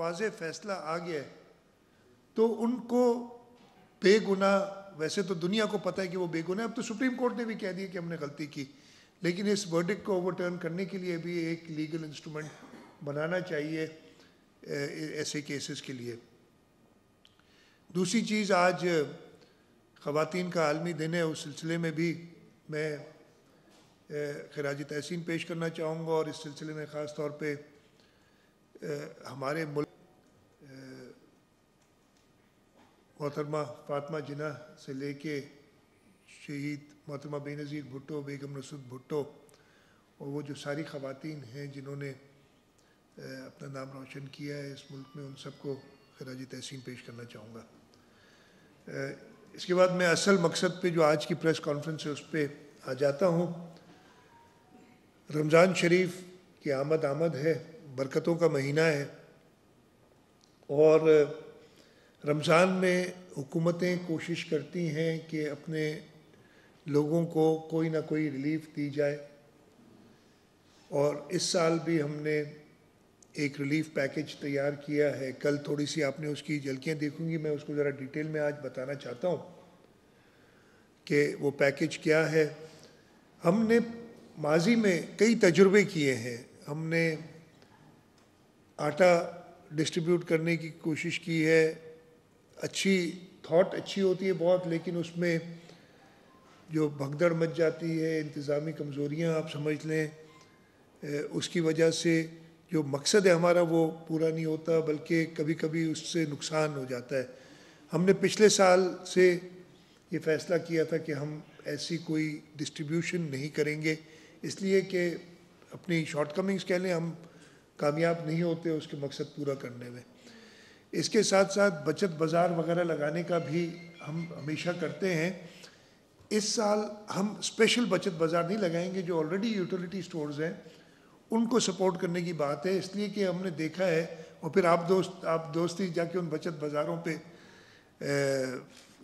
واضح فیصلہ آ گیا ہے تو ان کو بے گناہ، ویسے تو دنیا کو پتہ ہے کہ وہ بے گناہ، اب تو سپریم کورٹ نے بھی کہہ دیا کہ ہم نے غلطی کی، لیکن اس ورڈکٹ کو اوور ٹرن کرنے کے لیے بھی ایک لیگل انسٹرومنٹ بنانا چاہیے ایسے کیسز کے لیے۔ دوسری چیز، آج خواتین کا عالمی دن ہے، اس سلسلے میں بھی میں خراج تحسین پیش کرنا چاہوں گا، اور اس سلسلے میں خاص طور پہ ہمارے ملک محترمہ فاطمہ جناح سے لے کے شہید محترمہ بے نظیر بھٹو، بیگم نصرت بھٹو، اور وہ جو ساری خواتین ہیں جنہوں نے اپنا نام روشن کیا ہے اس ملک میں، ان سب کو خراج تحسین پیش کرنا چاہوں گا۔ اس کے بعد میں اصل مقصد پہ جو آج کی پریس کانفرنس ہے اس پہ آ جاتا ہوں۔ رمضان شریف کی آمد ہے، برکتوں کا مہینہ ہے، اور رمضان میں حکومتیں کوشش کرتی ہیں کہ اپنے لوگوں کو کوئی نہ کوئی ریلیف دی جائے، اور اس سال بھی ہم نے ایک ریلیف پیکج تیار کیا ہے۔ کل تھوڑی سی آپ نے اس کی جھلکیاں دیکھوں گی، میں اس کو ذرا ڈیٹیل میں آج بتانا چاہتا ہوں کہ وہ پیکج کیا ہے۔ ہم نے ماضی میں کئی تجربے کیے ہیں، ہم نے آٹا ڈسٹریبیوٹ کرنے کی کوشش کی ہے، اچھی تھاٹ اچھی ہوتی ہے بہت، لیکن اس میں جو بھگدڑ مچ جاتی ہے، انتظامی کمزوریاں آپ سمجھ لیں، اس کی وجہ سے جو مقصد ہے ہمارا وہ پورا نہیں ہوتا، بلکہ کبھی کبھی اس سے نقصان ہو جاتا ہے۔ ہم نے پچھلے سال سے یہ فیصلہ کیا تھا کہ ہم ایسی کوئی ڈسٹریبیوشن نہیں کریں گے، اس لیے کہ اپنی شارٹ کمنگز کہہ لیں، ہم کامیاب نہیں ہوتے اس کے مقصد پورا کرنے میں۔ اس کے ساتھ ساتھ بچت بازار وغیرہ لگانے کا بھی ہم ہمیشہ کرتے ہیں۔ اس سال ہم اسپیشل بچت بازار نہیں لگائیں گے، جو آلریڈی یوٹیلیٹی سٹورز ہیں ان کو سپورٹ کرنے کی بات ہے، اس لیے کہ ہم نے دیکھا ہے، اور پھر آپ دوستی جا کے ان بچت بازاروں پہ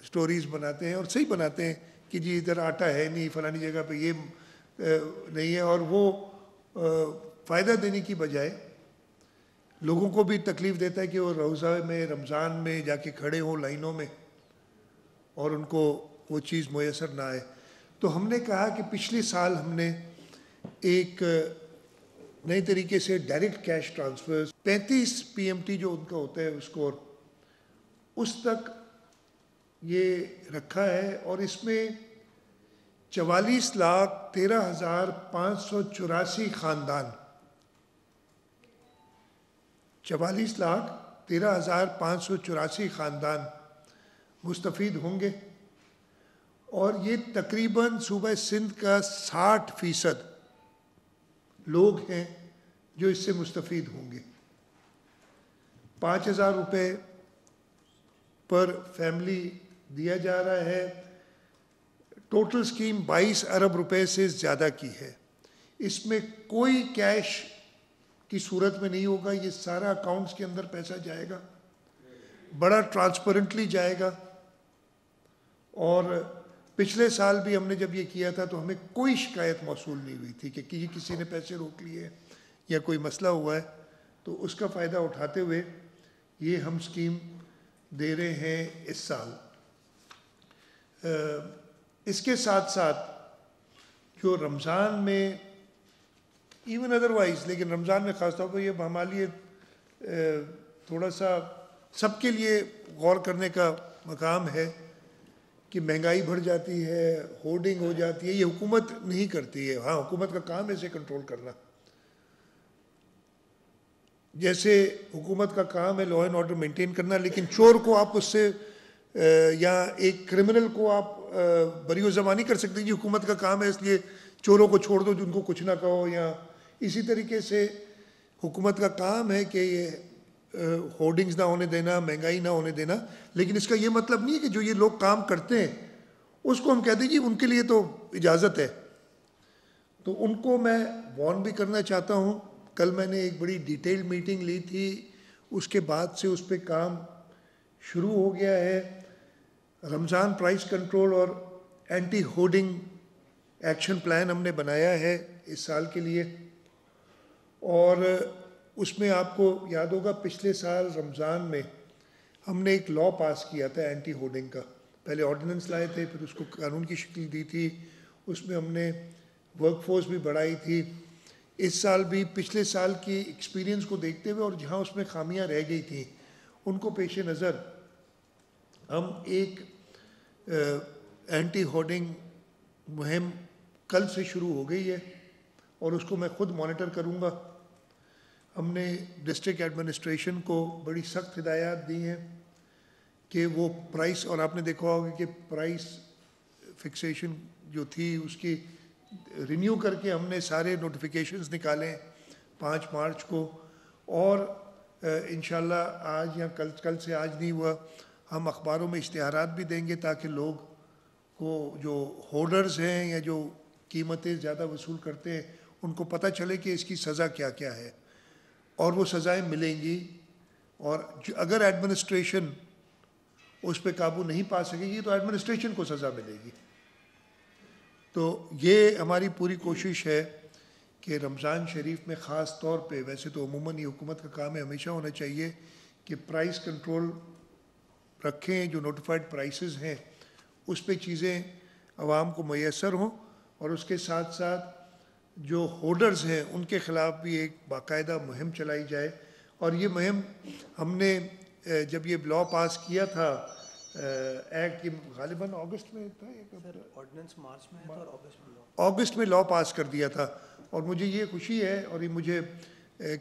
سٹوریز بناتے ہیں، اور صحیح بناتے ہیں کہ جی ادھر آٹا ہے نہیں، فلانی جگہ پہ یہ نہیں ہے، اور وہ فائدہ دینے کی بجائے لوگوں کو بھی تکلیف دیتا ہے کہ وہ روزہ میں رمضان میں جا کے کھڑے ہوں لائنوں میں اور ان کو وہ چیز میسر نہ آئے۔ تو ہم نے کہا کہ پچھلے سال ہم نے ایک نئے طریقے سے ڈائریکٹ کیش ٹرانسفرز 35 PMT جو ان کا ہوتا ہے اسکور، اس تک یہ رکھا ہے، اور اس میں 44,13,584 خاندان 44,13,584 خاندان مستفید ہوں گے، اور یہ تقریباً صوبہ سندھ کا 60% لوگ ہیں جو اس سے مستفید ہوں گے۔ 5,000 روپے پر فیملی دیا جا رہا ہے۔ ٹوٹل سکیم 22 ارب روپے سے زیادہ کی ہے۔ اس میں کوئی کیش کی صورت میں نہیں ہوگا، یہ سارا اکاؤنٹس کے اندر پیسہ جائے گا، بڑا ٹرانسپیرنٹلی جائے گا، اور پچھلے سال بھی ہم نے جب یہ کیا تھا تو ہمیں کوئی شکایت موصول نہیں ہوئی تھی کہ کسی نے پیسے روک لیے یا کوئی مسئلہ ہوا ہے۔ تو اس کا فائدہ اٹھاتے ہوئے یہ ہم سکیم دے رہے ہیں اس سال۔ اس کے ساتھ ساتھ جو رمضان میں ایون ادروائز، لیکن رمضان میں خاص طور پر یہ ہمارے لیے تھوڑا سا سب کے لیے غور کرنے کا مقام ہے کہ مہنگائی بڑھ جاتی ہے، ہورڈنگ ہو جاتی ہے، یہ حکومت نہیں کرتی ہے، ہاں حکومت کا کام ہے اسے کنٹرول کرنا۔ جیسے حکومت کا کام ہے لا اینڈ آرڈر مینٹین کرنا، لیکن چور کو آپ اس سے یا ایک کرمنل کو آپ بری و زبانی نہیں کر سکتے کہ حکومت کا کام ہے اس لیے چوروں کو چھوڑ دو جن کو کچھ نہ کہو، یا اسی طریقے سے حکومت کا کام ہے کہ یہ ہورڈنگز نہ ہونے دینا، مہنگائی نہ ہونے دینا، لیکن اس کا یہ مطلب نہیں ہے کہ جو یہ لوگ کام کرتے ہیں اس کو ہم کہتے ہیں کہ ان کے لیے تو اجازت ہے۔ تو ان کو میں وارن بھی کرنا چاہتا ہوں۔ کل میں نے ایک بڑی ڈیٹیل میٹنگ لی تھی، اس کے بعد سے اس پہ کام شروع ہو گیا ہے۔ رمضان پرائس کنٹرول اور اینٹی ہورڈنگ ایکشن پلان ہم نے بنایا ہے اس سال کے لیے، اور اس میں آپ کو یاد ہوگا پچھلے سال رمضان میں ہم نے ایک لا پاس کیا تھا اینٹی ہورڈنگ کا. پہلے آرڈیننس لائے تھے، پھر اس کو قانون کی شکل دی تھی، اس میں ہم نے ورک فورس بھی بڑھائی تھی. اس سال بھی پچھلے سال کی ایکسپیرینس کو دیکھتے ہوئے اور جہاں اس میں خامیاں رہ گئی تھیں ان کو پیش نظر ہم ایک اینٹی ہورڈنگ مہم کل سے شروع ہو گئی ہے اور اس کو میں خود مانیٹر کروں گا. ہم نے ڈسٹرکٹ ایڈمنسٹریشن کو بڑی سخت ہدایات دی ہیں کہ وہ پرائس، اور آپ نے دیکھا ہوگا کہ پرائس فکسیشن جو تھی اس کی رینیو کر کے ہم نے سارے نوٹیفیکیشنز نکالے 5 مارچ کو. اور انشاءاللہ آج یا کل سے آج نہیں ہوا، ہم اخباروں میں اشتہارات بھی دیں گے تاکہ لوگ کو جو ہولڈرز ہیں یا جو قیمتیں زیادہ وصول کرتے ہیں ان کو پتہ چلے کہ اس کی سزا کیا کیا ہے، اور وہ سزائیں ملیں گی. اور اگر ایڈمنسٹریشن اس پہ قابو نہیں پا سکے گی تو ایڈمنسٹریشن کو سزا ملے گی. تو یہ ہماری پوری کوشش ہے کہ رمضان شریف میں خاص طور پہ، ویسے تو عموماً یہ حکومت کا کام ہے، ہمیشہ ہونا چاہیے کہ پرائس کنٹرول رکھیں. جو نوٹیفائڈ پرائسز ہیں اس پہ چیزیں عوام کو میسر ہوں، اور اس کے ساتھ ساتھ جو ہولڈرز ہیں ان کے خلاف بھی ایک باقاعدہ مہم چلائی جائے. اور یہ مہم ہم نے جب یہ لا پاس کیا تھا ایکٹ، غالباً اگست میں تھا، آرڈیننس مارچ میں تھا اور اگست میں لا پاس کر دیا تھا. اور مجھے یہ خوشی ہے، اور یہ مجھے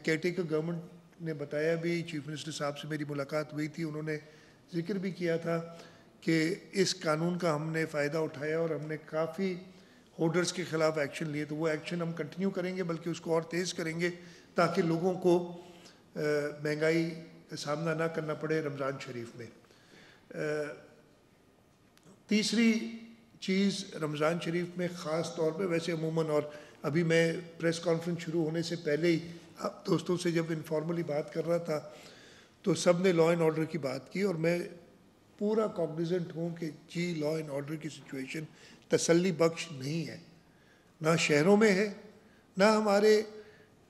کیٹیکر گورنمنٹ نے بتایا بھی، چیف منسٹر صاحب سے میری ملاقات ہوئی تھی، انہوں نے ذکر بھی کیا تھا کہ اس قانون کا ہم نے فائدہ اٹھایا اور ہم نے کافی ہولڈرز کے خلاف ایکشن لیے. تو وہ ایکشن ہم کنٹینیو کریں گے، بلکہ اس کو اور تیز کریں گے تاکہ لوگوں کو مہنگائی کا سامنا نہ کرنا پڑے رمضان شریف میں. تیسری چیز رمضان شریف میں خاص طور پہ، ویسے عموماً، اور ابھی میں پریس کانفرنس شروع ہونے سے پہلے ہی دوستوں سے جب انفارملی بات کر رہا تھا تو سب نے لا اینڈ آرڈر کی بات کی، اور میں پورا کاگنیزنٹ ہوں کہ جی لا اینڈ آرڈر کی سچویشن تسلی بخش نہیں ہے، نہ شہروں میں ہے نہ ہمارے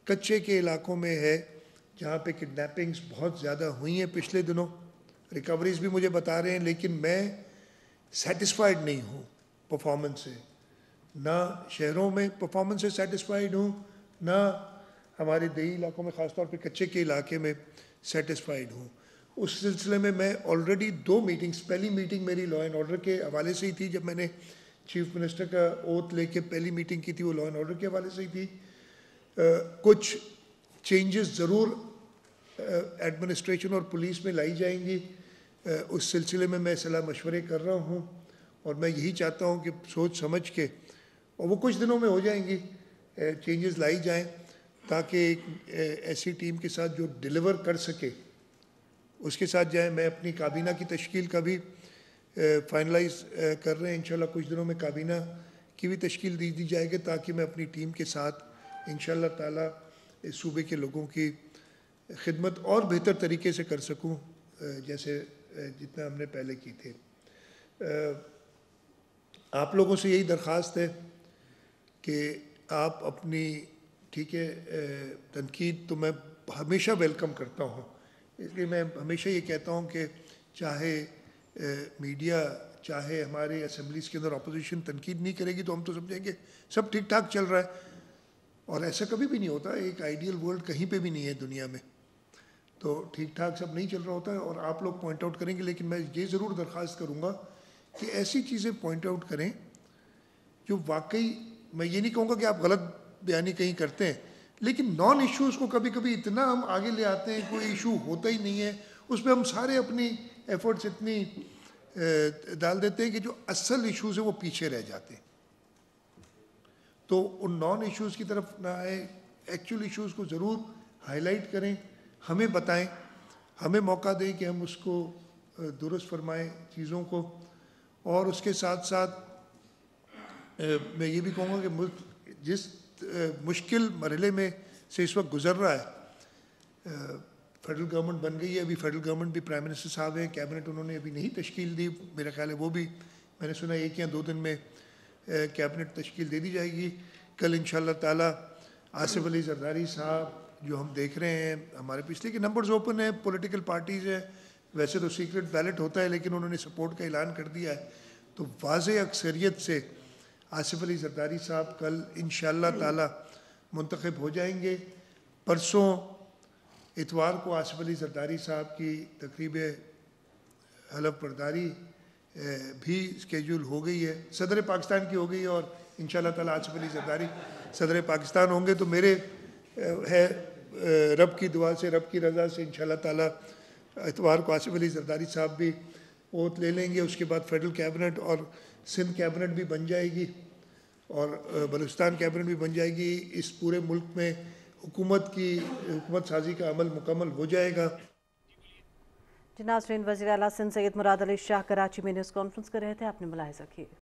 کچے کے علاقوں میں ہے جہاں پہ کڈنیپنگز بہت زیادہ ہوئی ہیں پچھلے دنوں. ریکوریز بھی مجھے بتا رہے ہیں، لیکن میں سیٹسفائیڈ نہیں ہوں پرفارمنس سے، نہ شہروں میں پرفارمنس سے سیٹسفائیڈ ہوں، نہ ہمارے دیہی علاقوں میں، خاص طور پہ کچے کے علاقے میں سیٹسفائیڈ ہوں. اس سلسلے میں میں آلریڈی 2 میٹنگز، پہلی میٹنگ میری لا اینڈ آرڈر کے حوالے سے ہی تھی، جب میں نے چیف منسٹر کا اوتھ لے کے پہلی میٹنگ کی تھی وہ لا اینڈ آرڈر کے حوالے سے ہی تھی. کچھ چینجز ضرور ایڈمنسٹریشن اور پولیس میں لائی جائیں گی، اس سلسلے میں صلاح مشورے کر رہا ہوں، اور میں یہی چاہتا ہوں کہ سوچ سمجھ کے، اور وہ کچھ دنوں میں ہو جائیں گی، چینجز لائی جائیں تاکہ ایک ایسی ٹیم کے ساتھ جو ڈیلیور کر سکے اس کے ساتھ جائیں. میں اپنی کابینہ کی تشکیل کا بھی فائنلائز کر رہے ہیں، انشاءاللہ کچھ دنوں میں کابینہ کی بھی تشکیل دی جائے گی تاکہ میں اپنی ٹیم کے ساتھ انشاءاللہ تعالی اس صوبے کے لوگوں کی خدمت اور بہتر طریقے سے کر سکوں جیسے جتنا ہم نے پہلے کی تھے. آپ لوگوں سے یہی درخواست ہے کہ آپ اپنی، ٹھیک ہے، تنقید تو میں ہمیشہ ویلکم کرتا ہوں، اس لیے میں ہمیشہ یہ کہتا ہوں کہ چاہے میڈیا، چاہے ہمارے اسمبلیز کے اندر اپوزیشن تنقید نہیں کرے گی تو ہم تو سمجھیں گے سب ٹھیک ٹھاک چل رہا ہے، اور ایسا کبھی بھی نہیں ہوتا. ایک آئیڈیل ورلڈ کہیں پہ بھی نہیں ہے دنیا میں، تو ٹھیک ٹھاک سب نہیں چل رہا ہوتا ہے، اور آپ لوگ پوائنٹ آؤٹ کریں گے. لیکن میں یہ ضرور درخواست کروں گا کہ ایسی چیزیں پوائنٹ آؤٹ کریں جو واقعی، میں یہ نہیں کہوں گا کہ آپ غلط بیانی کہیں کرتے ہیں، لیکن نان ایشوز کو کبھی کبھی اتنا ہم آگے لے آتے ہیں، کوئی ایشو ہوتا ہی نہیں ہے، اس پہ ہم سارے اپنی ایفرٹس اتنی ڈال دیتے ہیں کہ جو اصل ایشوز ہیں وہ پیچھے رہ جاتے ہیں. تو ان نان ایشوز کی طرف نہ آئے، ایکچوئل ایشوز کو ضرور ہائی لائٹ کریں، ہمیں بتائیں، ہمیں موقع دیں کہ ہم اس کو درست فرمائیں چیزوں کو. اور اس کے ساتھ ساتھ میں یہ بھی کہوں گا کہ ملک جس مشکل مرحلے میں سے اس وقت گزر رہا ہے، فیڈرل گورنمنٹ بن گئی ہے، ابھی فیڈرل گورنمنٹ بھی پرائم منسٹر صاحب ہیں، کیبنٹ انہوں نے ابھی نہیں تشکیل دی، میرا خیال ہے وہ بھی، میں نے سنا 1 یا 2 دن میں کیبنٹ تشکیل دے دی جائے گی. کل انشاءاللہ تعالی آصف علی زرداری صاحب جو ہم دیکھ رہے ہیں ہمارے پچھلے کے نمبرز اوپن ہیں, پولیٹیکل پارٹیز ہیں, ویسے تو سیکرٹ بیلٹ ہوتا ہے لیکن انہوں نے سپورٹ کا اعلان کر دیا ہے, تو واضح اکثریت سے آصف علی زرداری صاحب کل انشاءاللہ تعالی منتخب ہو جائیں گے. پرسوں اتوار کو آصف علی زرداری صاحب کی تقریب حلف برداری بھی اسکیجول ہو گئی ہے, صدر پاکستان کی ہو گئی ہے, اور انشاءاللہ تعالی آصف علی زرداری صدر پاکستان ہوں گے. تو میرے ہے رب کی دعا سے, رب کی رضا سے انشاءاللہ تعالی اتوار کو آصف علی زرداری صاحب بھی اوت لے لیں گے. اس کے بعد فیڈرل کیبنٹ اور سندھ کیبنٹ بھی بن جائے گی اور بلوچستان کیبنٹ بھی بن جائے گی. اس پورے ملک میں حکومت سازی کا عمل مکمل ہو جائے گا. ناظرین, وزیر اعلیٰ سندھ سید مراد علی شاہ کراچی میں نیوز کانفرنس کر رہے تھے, آپ نے ملاحظہ کیے.